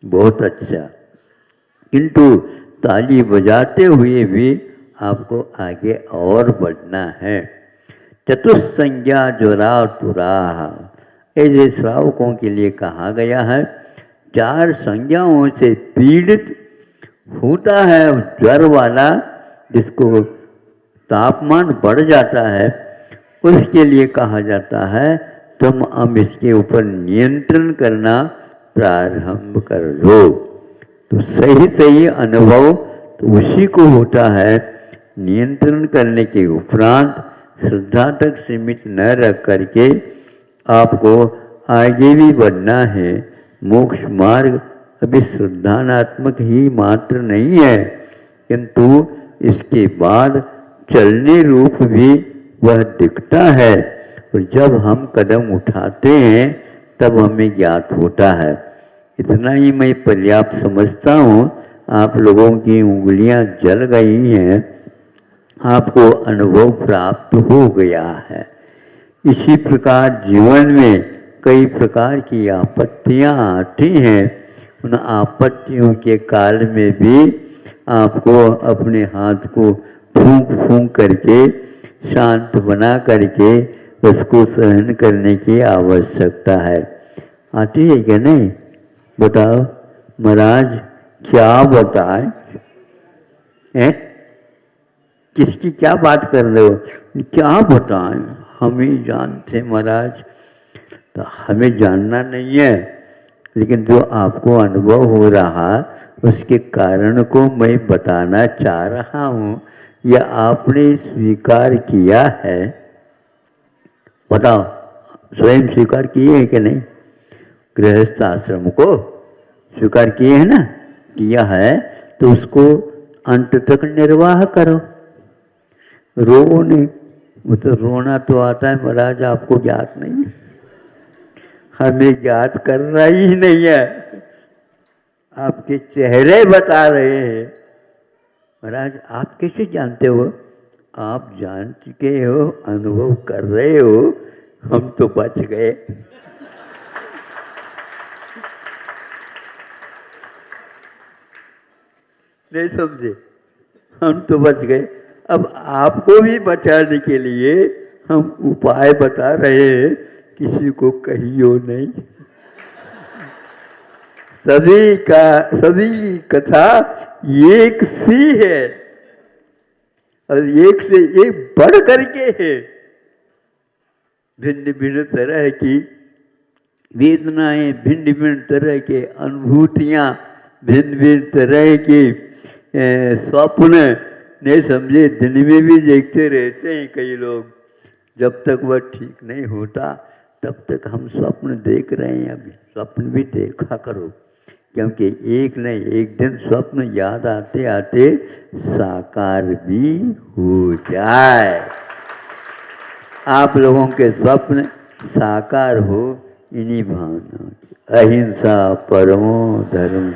बहुत अच्छा, किंतु ताली बजाते हुए भी आपको आगे और बढ़ना है। चतुस्संज्ञा ज्वरातुरा, ऐसे श्रावकों के लिए कहा गया है। 4 संज्ञाओं से पीड़ित होता है ज्वर वाला, जिसको तापमान बढ़ जाता है, उसके लिए कहा जाता है तुम अब इसके ऊपर नियंत्रण करना प्रारंभ कर दो। तो सही अनुभव तो उसी को होता है। नियंत्रण करने के उपरांत श्रद्धा तक सीमित न रख करके आपको आगे भी बढ़ना है। मोक्ष मार्ग अभी श्रद्धानात्मक ही मात्र नहीं है, किंतु इसके बाद चलने रूप भी वह दिखता है। और जब हम कदम उठाते हैं तब हमें ज्ञात होता है। इतना ही मैं पर्याप्त समझता हूँ। आप लोगों की उंगलियां जल गई हैं, आपको अनुभव प्राप्त हो गया है। इसी प्रकार जीवन में कई प्रकार की आपत्तियां आती हैं। उन आपत्तियों के काल में भी आपको अपने हाथ को फूंक फूंक करके शांत बना करके उसको सहन करने की आवश्यकता है। आती है क्या नहीं? बताओ महाराज, क्या बताएं? किसकी क्या बात कर रहे हो? क्या बताएं? हम ही जानते महाराज। तो हमें जानना नहीं है, लेकिन जो आपको अनुभव हो रहा उसके कारण को मैं बताना चाह रहा हूँ, या आपने स्वीकार किया है? बताओ, स्वयं स्वीकार किए हैं कि नहीं? गृहस्थ आश्रम को स्वीकार किए हैं ना? किया है तो उसको अंत तक निर्वाह करो। रो नहीं, वो तो रोना तो आता है महाराज, आपको ज्ञात नहीं है, हमें ज्ञात करना ही नहीं है। आपके चेहरे बता रहे हैं महाराज आप कैसे जानते हो? आप जान चुके हो, अनुभव कर रहे हो, हम तो बच गए। नहीं समझे? हम तो बच गए। अब आपको भी बचाने के लिए हम उपाय बता रहे हैं, किसी को कहियो नहीं। सभी कथा एक सी है और एक से एक बढ़ करके है। भिन्न भिन्न तरह की वेदनाएं, भिन्न भिन्न तरह के अनुभूतियां, भिन्न भिन्न तरह के स्वप्न, नहीं समझे? दिन में भी देखते रहते हैं कई लोग। जब तक वह ठीक नहीं होता तब तक हम स्वप्न देख रहे हैं। अभी स्वप्न भी देखा करो, क्योंकि एक न एक दिन स्वप्न याद आते आते साकार भी हो जाए। आप लोगों के स्वप्न साकार हो इन्हीं भावनाओं की। अहिंसा परमो धर्म।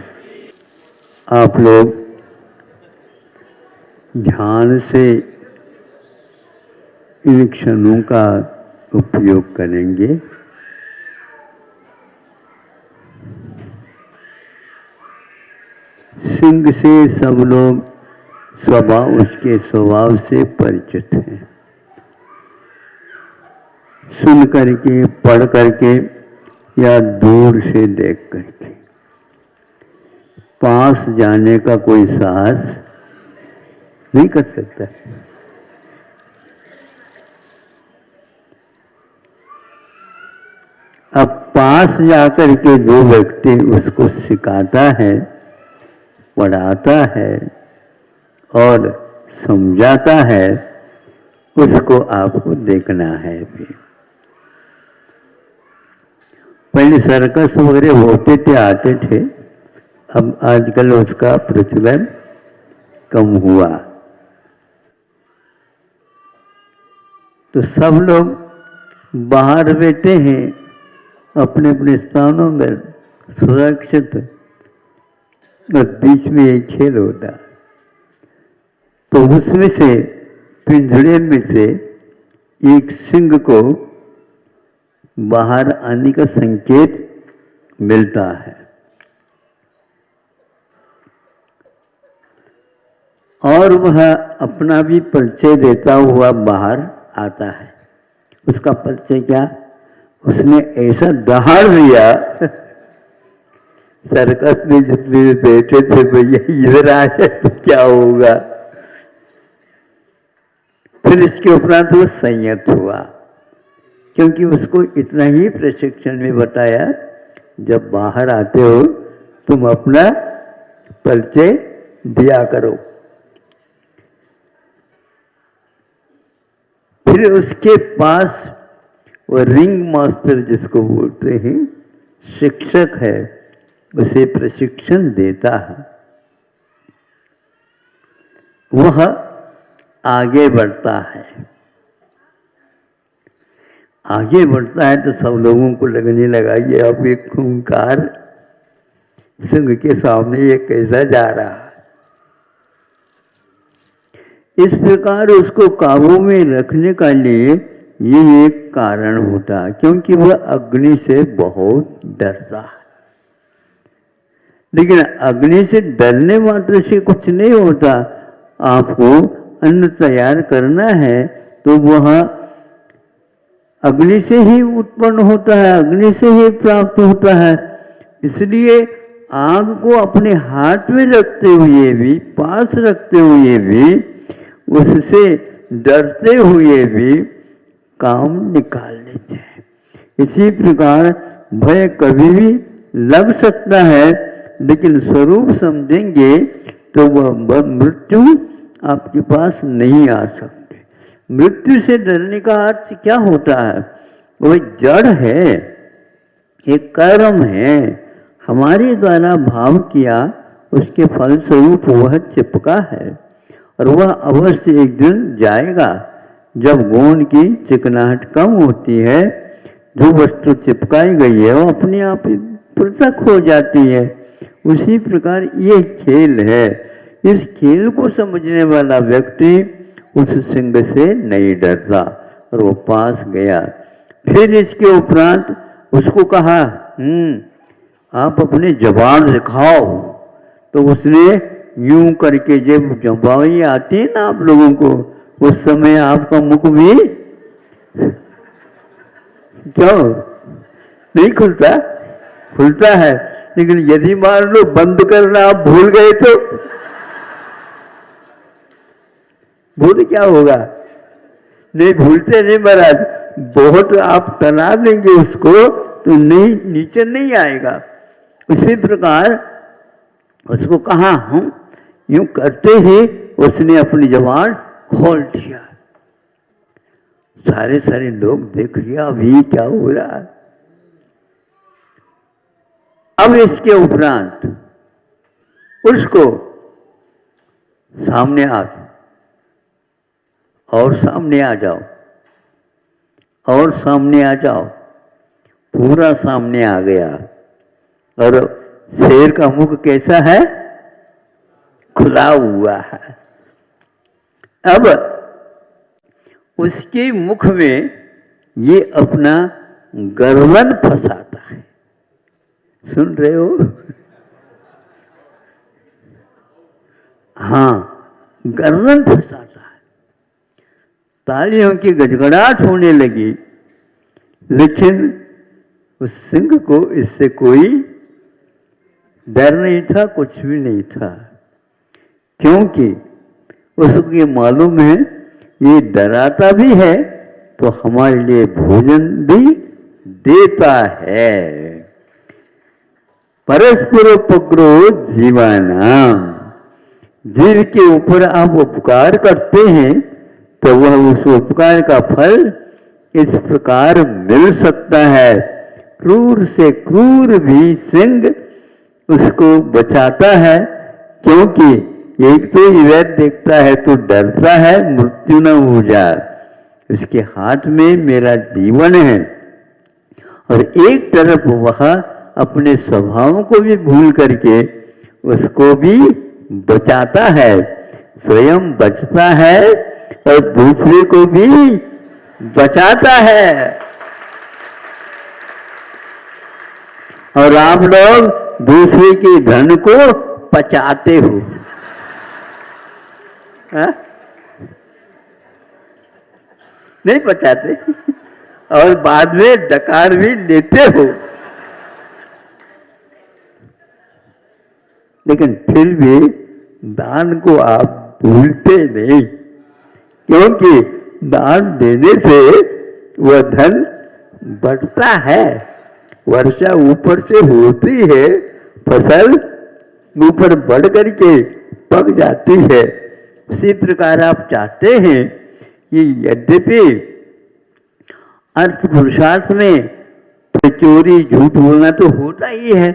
आप लोग ध्यान से इन क्षणों का उपयोग करेंगे। सिंह से सब लोग उसके स्वभाव से परिचित हैं। सुन करके, पढ़ करके या दूर से देख करके। पास जाने का कोई साहस नहीं कर सकता। अब पास जाकर के जो व्यक्ति उसको सिखाता है, पढ़ाता है और समझाता है, उसको आपको देखना है। भी पहले सर्कस वगैरह होते थे, आते थे। अब आजकल उसका प्रचलन कम हुआ। तो सब लोग बाहर बैठे हैं अपने अपने स्थानों में सुरक्षित, और बीच में एक खेल होता। तो उसमें से पिंजड़े में से एक सिंह को बाहर आने का संकेत मिलता है, और वह अपना भी परिचय देता हुआ बाहर आता है। उसका परिचय क्या? उसने ऐसा दहाड़ दिया, सर्कस में जितने बैठे थे भैया इधर आ जाए तो क्या होगा। फिर इसके उपरांत वो संयत हुआ, क्योंकि उसको इतना ही प्रशिक्षण में बताया, जब बाहर आते हो तुम अपना परिचय दिया करो। फिर उसके पास वो रिंग मास्टर जिसको बोलते हैं, शिक्षक है, उसे प्रशिक्षण देता है। वह आगे बढ़ता है। आगे बढ़ता है तो सब लोगों को लगने लगा ये अब एक खूंखार सिंह के सामने ये कैसा जा रहा है। इस प्रकार उसको काबू में रखने का लिए ये एक कारण होता है, क्योंकि वह अग्नि से बहुत डरता है। लेकिन अग्नि से डरने मात्र से कुछ नहीं होता। आपको अन्न तैयार करना है तो वह अग्नि से ही उत्पन्न होता है, अग्नि से ही प्राप्त होता है। इसलिए आग को अपने हाथ में रखते हुए भी, पास रखते हुए भी, उससे डरते हुए भी काम निकाल लेते हैं। इसी प्रकार भय कभी भी लग सकता है, लेकिन स्वरूप समझेंगे तो वह मृत्यु आपके पास नहीं आ सकते। मृत्यु से डरने का अर्थ क्या होता है? वह जड़ है, एक कर्म है, हमारे द्वारा भाव किया, उसके फलस्वरूप वह चिपका है, और वह अवश्य एक दिन जाएगा। जब गोंद की चिकनाहट कम होती है, जो वस्तु चिपकाई गई है वो अपने आप पृथक हो जाती है। उसी प्रकार ये खेल है। इस खेल को समझने वाला व्यक्ति उस सिंह से नहीं डरता और वो पास गया। फिर इसके उपरांत उसको कहा, आप अपने जबान दिखाओ। तो उसने यूं करके, जब जबाई आती है ना आप लोगों को, उस समय आपका मुख भी क्यों नहीं खुलता? खुलता है। लेकिन यदि मान लो बंद करना आप भूल गए तो भूल क्या होगा? नहीं भूलते नहीं महाराज, बहुत आप तना देंगे उसको तो नहीं, नीचे नहीं आएगा। उसी प्रकार उसको कहा, हम यूं करते ही उसने अपनी जबान खोल दिया। सारे लोग देख लिया अभी क्या हो रहा है। अब इसके उपरांत उसको सामने आ जाओ, और सामने आ जाओ, और सामने आ जाओ। पूरा सामने आ गया। और शेर का मुख कैसा है? खुला हुआ है। अब उसके मुख में ये अपना गर्दन फंसाता है। सुन रहे हो? हाँ, गर्दन फंसाता है। तालियों की गड़गड़ाहट होने लगी, लेकिन उस सिंह को इससे कोई डर नहीं था, कुछ भी नहीं था, क्योंकि उसको ये मालूम है ये डराता भी है तो हमारे लिए भोजन भी देता है। परस्पर उपग्रो जीवानाम, जीव के ऊपर आप उपकार करते हैं तो वह उस उपकार का फल इस प्रकार मिल सकता है। क्रूर से क्रूर भी सिंह उसको बचाता है, क्योंकि एक तो वैद देखता है तो डरता है मृत्यु न हो जाए। उसके हाथ में मेरा जीवन है, और एक तरफ वह अपने स्वभाव को भी भूल करके उसको भी बचाता है, स्वयं बचता है और दूसरे को भी बचाता है। और आप लोग दूसरे के धन को पचाते हो, हा? नहीं पचाते, और बाद में डकार भी लेते हो। लेकिन फिर भी दान को आप भूलते नहीं, क्योंकि दान देने से वह धन बढ़ता है। वर्षा ऊपर से होती है, फसल ऊपर बढ़ करके पक जाती है। इसी प्रकार आप चाहते हैं कि यद्यपि अर्थ पुरुषार्थ में तो चोरी झूठ बोलना तो होता ही है,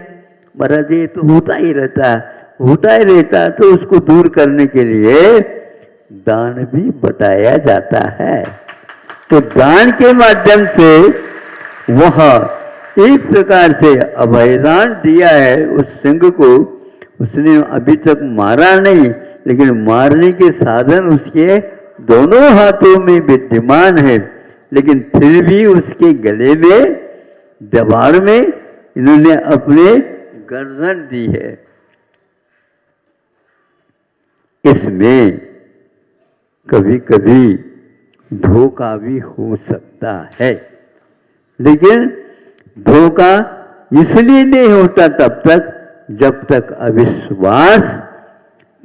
महाराज ये तो होता ही रहता है, तो उसको दूर करने के लिए दान भी बताया जाता है। तो दान के माध्यम से वह एक प्रकार से अभयदान दिया है उस सिंह को। उसने अभी तक मारा नहीं, लेकिन मारने के साधन उसके दोनों हाथों में विद्यमान है, लेकिन फिर भी उसके गले में, जबान में इन्होंने अपने गर्दन दी है। इसमें कभी कभी धोखा भी हो सकता है, लेकिन धोखा इसलिए नहीं होता तब तक जब तक अविश्वास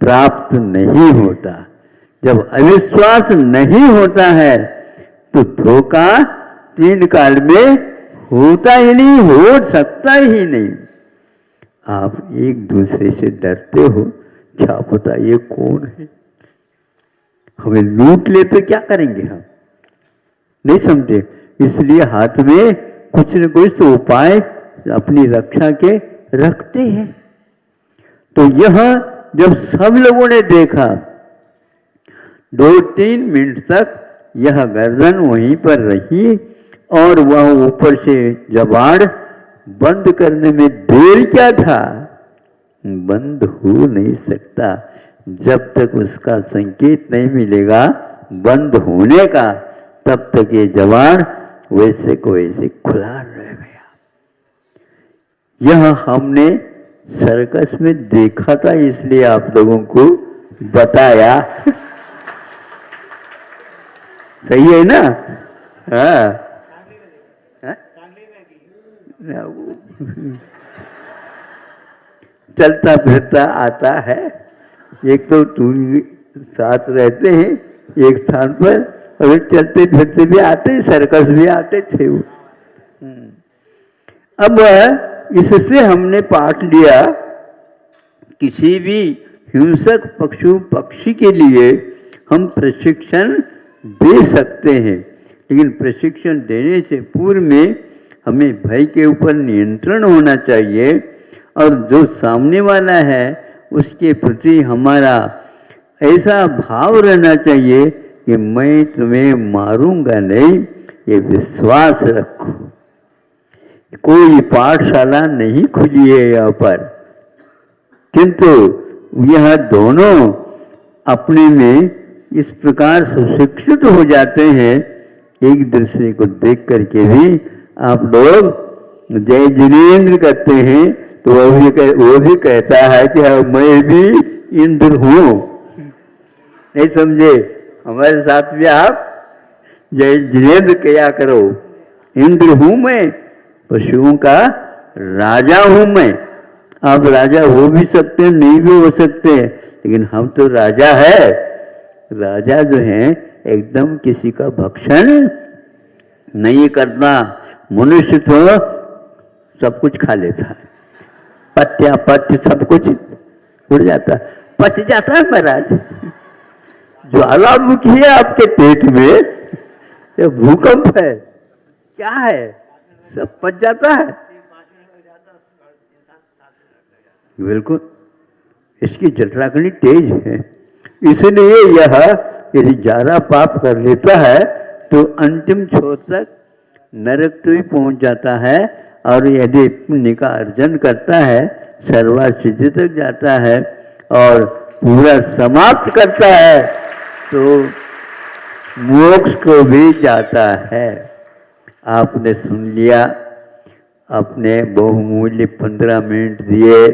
प्राप्त नहीं होता। जब अविश्वास नहीं होता है तो धोखा तीन काल में होता ही नहीं, हो सकता ही नहीं। आप एक दूसरे से डरते हो, क्या पता ये कौन है, हमें लूट ले तो क्या करेंगे हम, नहीं समझे। इसलिए हाथ में कुछ न कुछ उपाय अपनी रक्षा के रखते हैं। तो यह जब सब लोगों ने देखा, 2-3 मिनट तक यह गर्दन वहीं पर रही, और वह ऊपर से जबाड़ बंद करने में देर क्या था, बंद हो नहीं सकता। जब तक उसका संकेत नहीं मिलेगा बंद होने का, तब तक ये जवान वैसे को वैसे खुला रह गया। यह हमने सर्कस में देखा था, इसलिए आप लोगों को बताया। सही है ना? हाँ, चलता फिरता आता है। एक तो तुम साथ रहते हैं एक स्थान पर, और चलते फिरते भी आते, सर्कस भी आते थे वो। अब इससे हमने पाठ लिया, किसी भी हिंसक पशु पक्षी के लिए हम प्रशिक्षण दे सकते हैं, लेकिन प्रशिक्षण देने से पूर्व में हमें भय के ऊपर नियंत्रण होना चाहिए, और जो सामने वाला है उसके प्रति हमारा ऐसा भाव रहना चाहिए कि मैं तुम्हें मारूंगा नहीं, ये विश्वास रखो। कोई पाठशाला नहीं खुली है यहाँ पर, किंतु यह दोनों अपने में इस प्रकार सुशिक्षित हो जाते हैं, एक दूसरे को देख करके भी आप लोग जय जिनेन्द्र कहते हैं, तो वो भी कहता है कि मैं भी इंद्र हूँ। नहीं समझे? हमारे साथ भी आप जय जिनेन्द्र किया करो। इंद्र हूँ मैं, पशुओं का राजा हूँ मैं। आप राजा हो भी सकते हैं, नहीं भी हो सकते, लेकिन हम तो राजा है। राजा जो है एकदम किसी का भक्षण नहीं करता। मनुष्य तो सब कुछ खा लेता है, पत्य सब कुछ उड़ जाता, पच जाता है महाराज। ज्वालामुखी है आपके पेट में, ये भूकंप है, क्या है, सब पच जाता है। बिल्कुल, इसकी जठराग्नि तेज है, इसलिए यह यदि ज्यादा पाप कर लेता है तो अंतिम छोर तक नरक तो ही पहुंच जाता है, और यदि पुण्य का अर्जन करता है सर्वासिद्धि तक जाता है और पूरा समाप्त करता है तो मोक्ष को भी जाता है। आपने सुन लिया, अपने बहुमूल्य 15 मिनट दिए।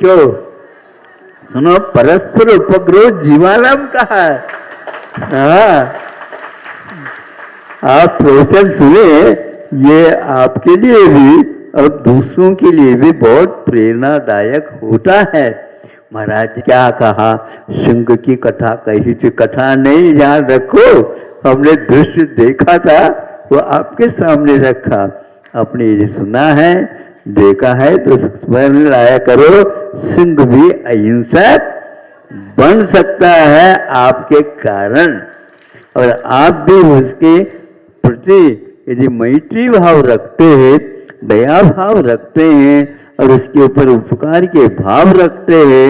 क्यों? सुनो, परस्पर उपग्रह जीवाराम का है। हाँ, आप प्रवचन सुने, ये आपके लिए भी और दूसरों के लिए भी बहुत प्रेरणादायक होता है। महाराज क्या कहा, सिंह की कथा कही थी, कथा नहीं, याद रखो, हमने दृश्य देखा था, वो आपके सामने रखा, आपने ये सुना है, देखा है, तो स्मरण लाया करो, सिंह भी अहिंसक बन सकता है आपके कारण, और आप भी उसके प्रति यदि मैत्री भाव रखते हैं, दया भाव रखते हैं, और उसके ऊपर उपकार के भाव रखते हैं,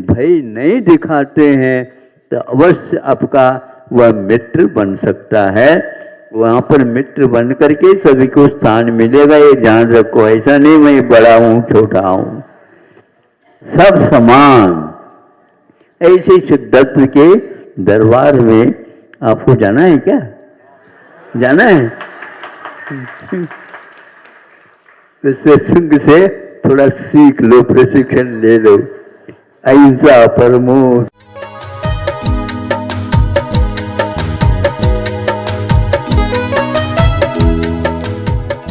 भय नहीं दिखाते हैं, तो अवश्य आपका वह मित्र बन सकता है। वहां पर मित्र बन करके सभी को स्थान मिलेगा, ये ध्यान रखो। ऐसा नहीं मैं बड़ा हूं छोटा हूं, सब समान। ऐसे शुद्धत्व के दरबार में आपको जाना है क्या? जाना है? इससे सिंह से थोड़ा सीख लो, प्रशिक्षण ले लो। अहिंसा परमो